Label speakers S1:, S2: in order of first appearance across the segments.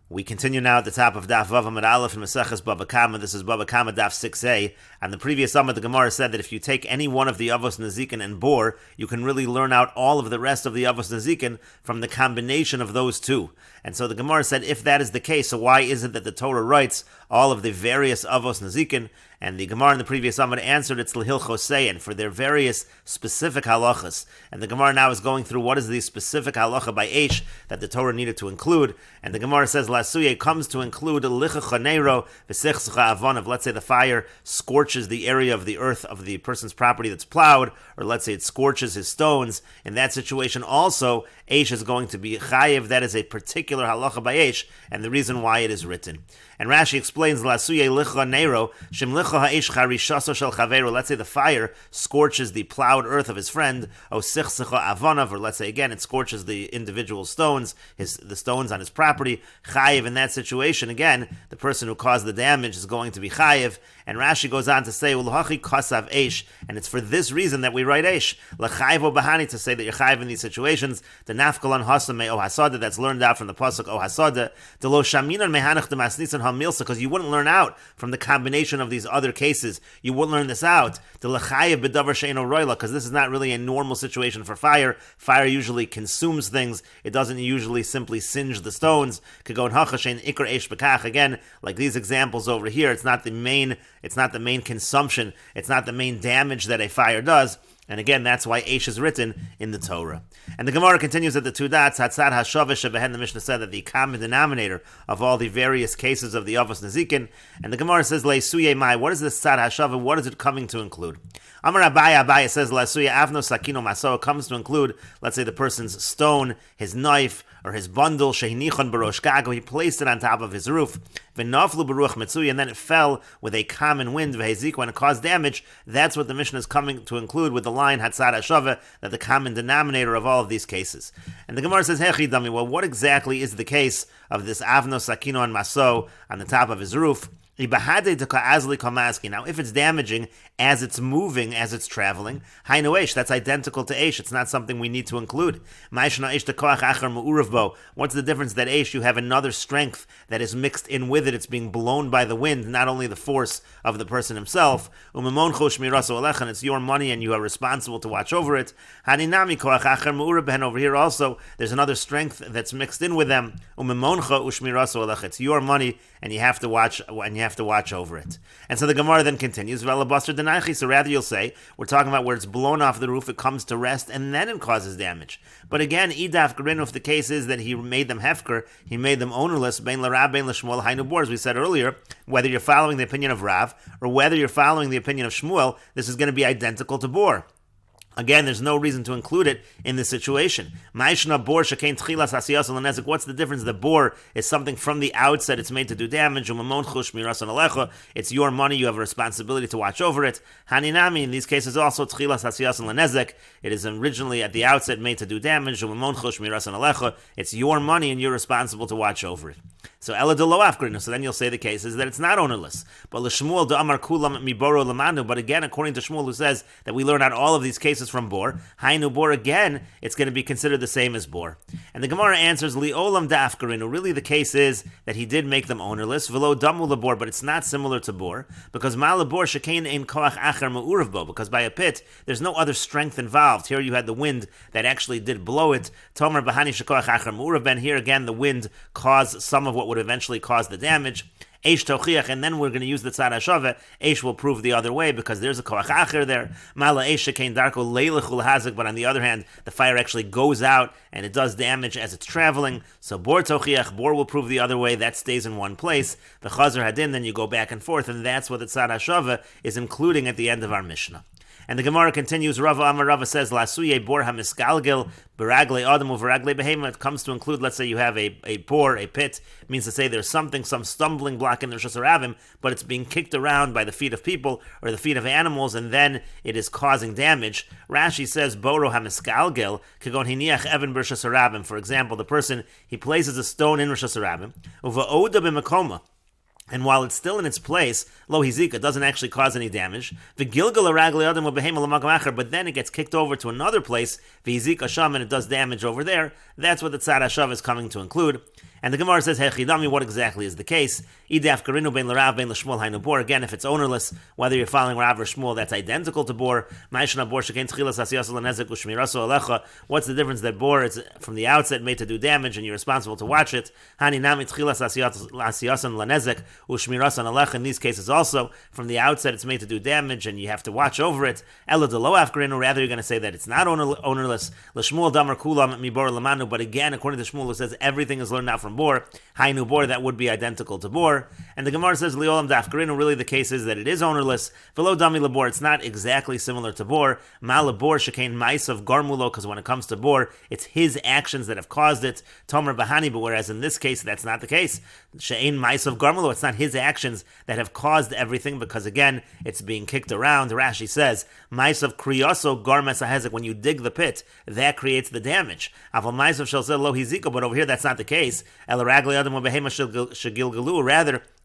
S1: We continue now at the top of Daf Kamma Daf in Meseches Bava Kamma. This is Bava Kamma Daf 6a. And the previous Amud, the Gemara said that if you take any one of the Avos Nezikin and Bor, you can really learn out all of the rest of the Avos Nezikin from the combination of those two. And so the Gemara said, if that is the case, so why is it that the Torah writes all of the various Avos Nezikin? And the Gemara in the previous Amud answered, it's L'hil Chosein, for their various specific halachas. And the Gemara now is going through what is the specific halacha by Eish that the Torah needed to include. And the Gemara says, Lasuye comes to include Licha Chanero V'sechscha Avonav. Let's say the fire scorches the area of the earth of the person's property that's plowed, or let's say it scorches his stones. In that situation also, Eish is going to be chayiv. That is a particular halacha by Eish, and the reason why it is written. And Rashi explains, Lasuye Licha Nero, Shem Licha Ha'esh Charishaso Shel Chaveru. Let's say the fire scorches the plowed earth of his friend, O Sichsecha Avonav, or let's say again, it scorches the individual stones, the stones on his property. Chayiv in that situation, again, the person who caused the damage is going to be chayiv. And Rashi goes on to say, Ulahachi Kasav Eish, and it's for this reason that we write Eish. L'chayvo Bahani, to say that you're chayiv in these situations. The Nafkalan Hasame O Hasada, that's learned out from the Pasuk O Hasada. The Lo Shaminan Mehanach Demasnisan Hamilsa, because you wouldn't learn out from the combination of these other cases. You wouldn't learn this out. The L'chayiv B'davar Sheino Roila, because this is not really a normal situation for fire. Fire usually consumes things. It doesn't usually simply singe the stones. Kagon Hachashen Ikar Eish Bekach. Again, like these examples over here, it's not the main consumption, it's not the main damage that a fire does. And again, that's why Eish is written in the Torah. And the Gemara continues at the two dots, Hatzad HaShaveh Shebehen, the Mishnah said that the common denominator of all the various cases of the Avos Nezikin, and the Gemara says, Leisuye Mai, what is this Tzad HaShaveh, what is it coming to include? Amar Abaya says, Leisuye Avno Sakino Maso, it comes to include, let's say the person's stone, his knife, or his bundle, Shehinichon Barosh Gago, he placed it on top of his roof, V'naflu Baruch Mitzui, and then it fell with a common wind, V'hezik, when it caused damage. That's what the Mishnah is coming to include with the line, Hatzad HaShaveh, that the common denominator of all of these cases. And the Gemara says, Hechi Dami, well, what exactly is the case of this Avno Sakino and Maso on the top of his roof? Now, if it's damaging as it's moving, as it's traveling, Hainu Eish, that's identical to Eish. It's not something we need to include. What's the difference that Eish, you have another strength that is mixed in with it. It's being blown by the wind, not only the force of the person himself. And it's your money and you are responsible to watch over it. Over here also, there's another strength that's mixed in with them. It's your money and you have to watch over it. And so the Gemara then continues, so rather you'll say, we're talking about where it's blown off the roof, it comes to rest, and then it causes damage. But again, Idaf Garinu, if the case is that he made them hefker, he made them ownerless, bein l'Rav, bein l'Shmuel, hainu bor, as we said earlier, whether you're following the opinion of Rav, or whether you're following the opinion of Shmuel, this is going to be identical to bor. Again, there's no reason to include it in this situation. What's the difference? The bor is something from the outset, it's made to do damage. It's your money, you have a responsibility to watch over it. Haninami, in these cases also, it is originally at the outset made to do damage. It's your money and you're responsible to watch over it. So then you'll say the case is that it's not ownerless. But again, according to Shmuel, who says that we learn out all of these cases from bor, hainu bor, again, it's going to be considered the same as bor. And the Gemara answers, li'olam da'afkarinu, really the case is that he did make them ownerless, v'lo damu labor, but it's not similar to bor, because ma'alabor shekein ein koach achar ma'urav bo, because by a pit, there's no other strength involved. Here you had the wind that actually did blow it. Tomer bahani shekoach achar ma'urav ben, here again the wind caused some of what would eventually cause the damage. Eish tochiach, and then we're going to use the tzad hashava. Eish will prove the other way because there's a koach acher there. Mala eish shekein darko leilechul hazik, but on the other hand, the fire actually goes out and it does damage as it's traveling. So bor tochiach, bor will prove the other way. That stays in one place. The chazer hadin, then you go back and forth, and that's what the tzad hashava is including at the end of our Mishnah. And the Gemara continues, Rava Amar Rava says, Lasuye bor hamiskalgil, beragle adamu veragle behema. It comes to include, let's say you have a bor, a pit, it means to say there's some stumbling block in the Rishos Harabim, but it's being kicked around by the feet of people or the feet of animals, and then it is causing damage. Rashi says, Boro hamiskalgil, kagon hiniach even b'Rishos Harabim. For example, the person, he places a stone in Rishos Harabim, uva oda b'makoma. and while it's still in its place, lo hizika, doesn't actually cause any damage. V'gilgal ragli adam u'behema l'makam acher, but then it gets kicked over to another place, v'hizika sham, and it does damage over there. That's what the tzad hashav is coming to include. And the Gemara says, Hechidami, what exactly is the case? Idaf karinu bein l'rav bein l'shmuel hainu bor. Again, if it's ownerless, whether you're following Rav or Shmuel, that's identical to bor. Ma'ishna bor shekein tchilas asiyas l'nezek u'shmiraso alecha. What's the difference that bor, it's from the outset made to do damage and you're responsible to watch it? Hani nami tchilas asiyas l'nezek u'shmiraso alecha. In these cases also, from the outset it's made to do damage and you have to watch over it. Ela de lo af karinu, rather you're going to say that it's not ownerless. L'shmuel damar kulam mi bor lamanu. But again, according to Shmuel, it says everything is learned out from bor. Hainu bor, that would be identical to bor. And the Gemara says, Liolam daf karinu, really the case is that it is ownerless. Velo dami labor, it's not exactly similar to bor. Ma labor shekain maisav garmulo, because when it comes to bor, it's his actions that have caused it. Tomer bahani, but whereas in this case, that's not the case. She'ain maisav garmulo, it's not his actions that have caused everything, because again, it's being kicked around. Rashi says, maisav kriyoso garmes ahezek, when you dig the pit, that creates the damage. Aval maisav shel lo hiziko, but over here that's not the case. Rather,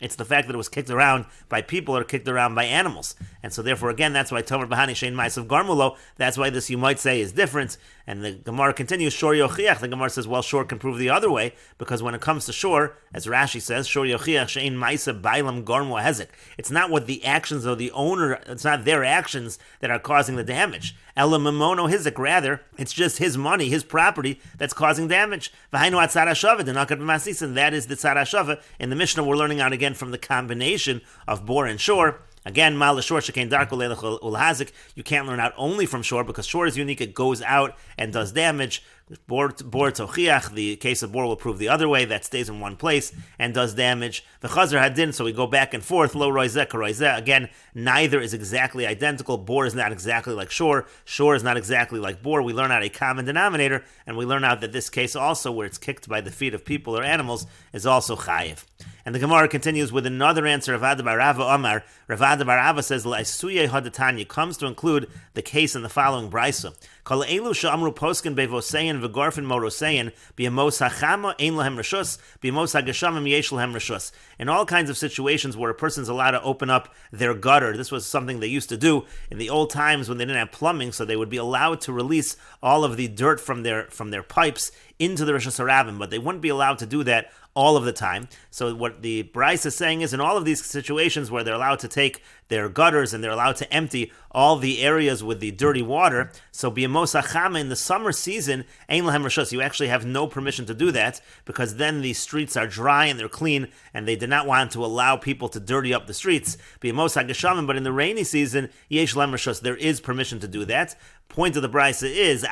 S1: it's the fact that it was kicked around by people or kicked around by animals. And so therefore, again, that's why Tomer Bahani Shein Maisav Garmulo, that's why this you might say is different. And the Gemara continues, Shor Yochiach. The Gemara says, well, Shor can prove the other way, because when it comes to Shor, as Rashi says, Shor Yochiach Shein Maisav Bailam Garmu Hezek. It's not what the actions of the owner, it's not their actions that are causing the damage. Ela Mamono Hizek, rather, it's just his money, his property, that's causing damage. V'hainu atzad hashava, denakat b'masis, and that is the tzad hashava. In the Mishnah, we're learning out again from the combination of bor and shor. Again, mal shor shekain darko leilach ulhazik. You can't learn out only from shor, because shor is unique; it goes out and does damage. Bor tochiach, the case of bor will prove the other way, that stays in one place and does damage. The chazer hadin, so we go back and forth. Lo roizeh karoizeh. Again, neither is exactly identical. Bor is not exactly like shor. Shor is not exactly like bor. We learn out a common denominator, and we learn out that this case also, where it's kicked by the feet of people or animals, is also chayiv. And the Gemara continues with another answer. Ravada bar Rava Omar. Ravada bar Rava says, L'asuye hadatanya, comes to include the case in the following brisa. Kol elu she'amru poskin bevosein v'gorfin morosein b'yamos hachama ein lahem reshus b'yamos hageshamim yesh lahem reshus. In all kinds of situations where a person's allowed to open up their gutter, this was something they used to do in the old times when they didn't have plumbing, so they would be allowed to release all of the dirt from their pipes into the Rishus Harabim, but they wouldn't be allowed to do that all of the time. So what the Bryce is saying is, in all of these situations where they're allowed to take their gutters and they're allowed to empty all the areas with the dirty water, so b'yamos hachama, in the summer season, ein lahem reshus, you actually have no permission to do that, because then the streets are dry and they're clean, and they did not want to allow people to dirty up the streets. B'yamos hageshamim, but in the rainy season, yesh lahem reshus, there is permission to do that. Point of the brisa is,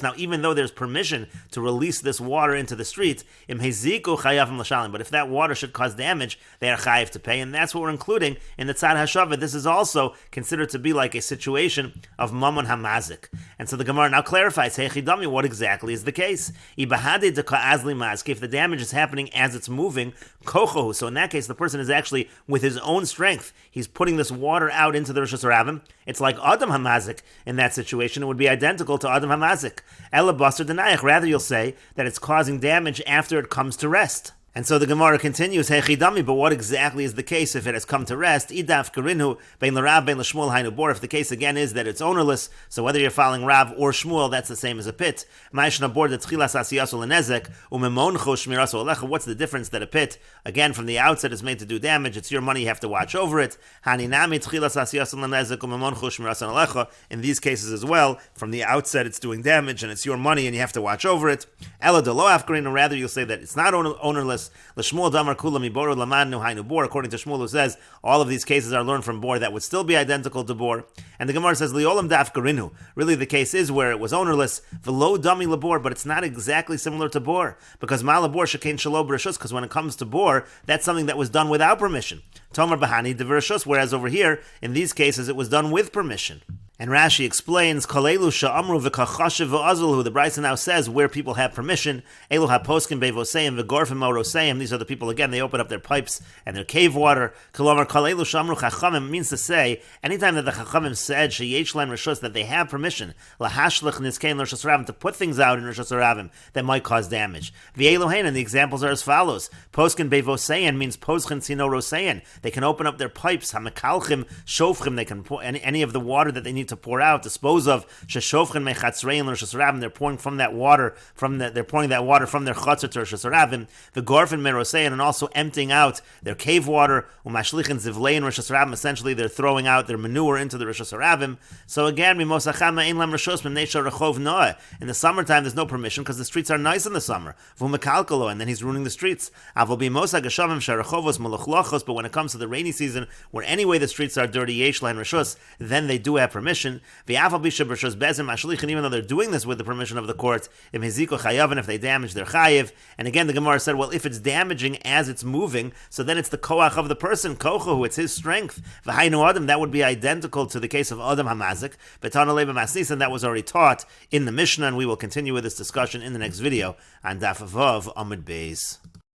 S1: now even though there's permission to release this water into the street, im heziku chayavim l'shalim, but if that water should cause damage, they are chayiv to pay, and that's what we're including in the tzad hashava. This is also considered to be like a situation of mamon hamazik. And so the Gemara now clarifies, hey chidami, what exactly is the case? If the damage is happening as it's moving, kochohu, so in that case the person is actually with his own strength, he's putting this water out into the Rishus Harabim. It's like Adam Hamazik in that situation. It would be identical to Adam Hamazik. Ela Basar Denayach. Rather, you'll say that it's causing damage after it comes to rest. And so the Gemara continues, Hechidami, but what exactly is the case if it has come to rest? Idaf Karinu, Bein L'Rav, Bein L'Shmuel, Hainu Bor. If the case again is that it's ownerless, so whether you're following Rav or Shmuel, that's the same as a pit. Ma'ishna Bor, the Tchilas Asiyasu L'Nezek, Umemoncho Shmirasu Alecha. What's the difference that a pit, again, from the outset is made to do damage? It's your money, you have to watch over it. Haninami Tchilas Asiyasu L'Nezek, Umemoncho Shmirasu Alecha. In these cases as well, from the outset it's doing damage, and it's your money, and you have to watch over it. Ela de Lo Af Karinu, rather you'll say that it's not ownerless. L'shmuel damar kula miboru lamanu hainu bor. According to Shmuel, who says all of these cases are learned from bor, that would still be identical to bor. And the Gemara says liolam daf garinu. Really, the case is where it was ownerless. V'lo dami labor, but it's not exactly similar to bor, because malabor shekain shalo b'reshus. Because when it comes to bor, that's something that was done without permission. Tomer bahani de v'reshus. Whereas over here, in these cases, it was done with permission. And Rashi explains, Kalelu sha'amru v'kachashiv v'azulhu. The Brisa now says where people have permission. Elu ha'poskim bevoseim v'gorfim moroseim. These are the people, again, they open up their pipes and their cave water. Kalomar kalelu sha'amru chachamim means to say, anytime that the chachamim said, sheyesh len rishus, that they have permission, lahashlich nizkein l'rishus ravim, to put things out in rishus ravim that might cause damage. V'elohein, and the examples are as follows. Poskin bevosein means poschen tzino rosein. They can open up their pipes. Ha'mekalchim shofchim, they can pour any of the water that they need to pour out, dispose of. Sheshofchen mechatzrein l'rishus ravim, they're pouring from that water, they're pouring that water from their chatzar to rishus ravim. The gorfen merosein, and also emptying out their cave water. Umashlichen zivlein rishus ravim, essentially they're throwing out their manure into the rishus ravim. So again, mimosachama ein lam rishus mimnesha rechov noah. In the summertime, there's no permission because the streets are nice in the summer. Vumekalkalo, and then he's ruining the streets. Avol bimosa geshavim sharachovos malachlochos. But when it comes to the rainy season, where anyway the streets are dirty, yesh lahen rishus, then they do have permission. Even though they're doing this with the permission of the court, if they damage their chayiv. And again, the Gemara said, well, if it's damaging as it's moving, so then it's the koach of the person, kochahu, it's his strength. That would be identical to the case of Adam Hamazik, and that was already taught in the Mishnah, and we will continue with this discussion in the next video on Daf Vav Amud Beis.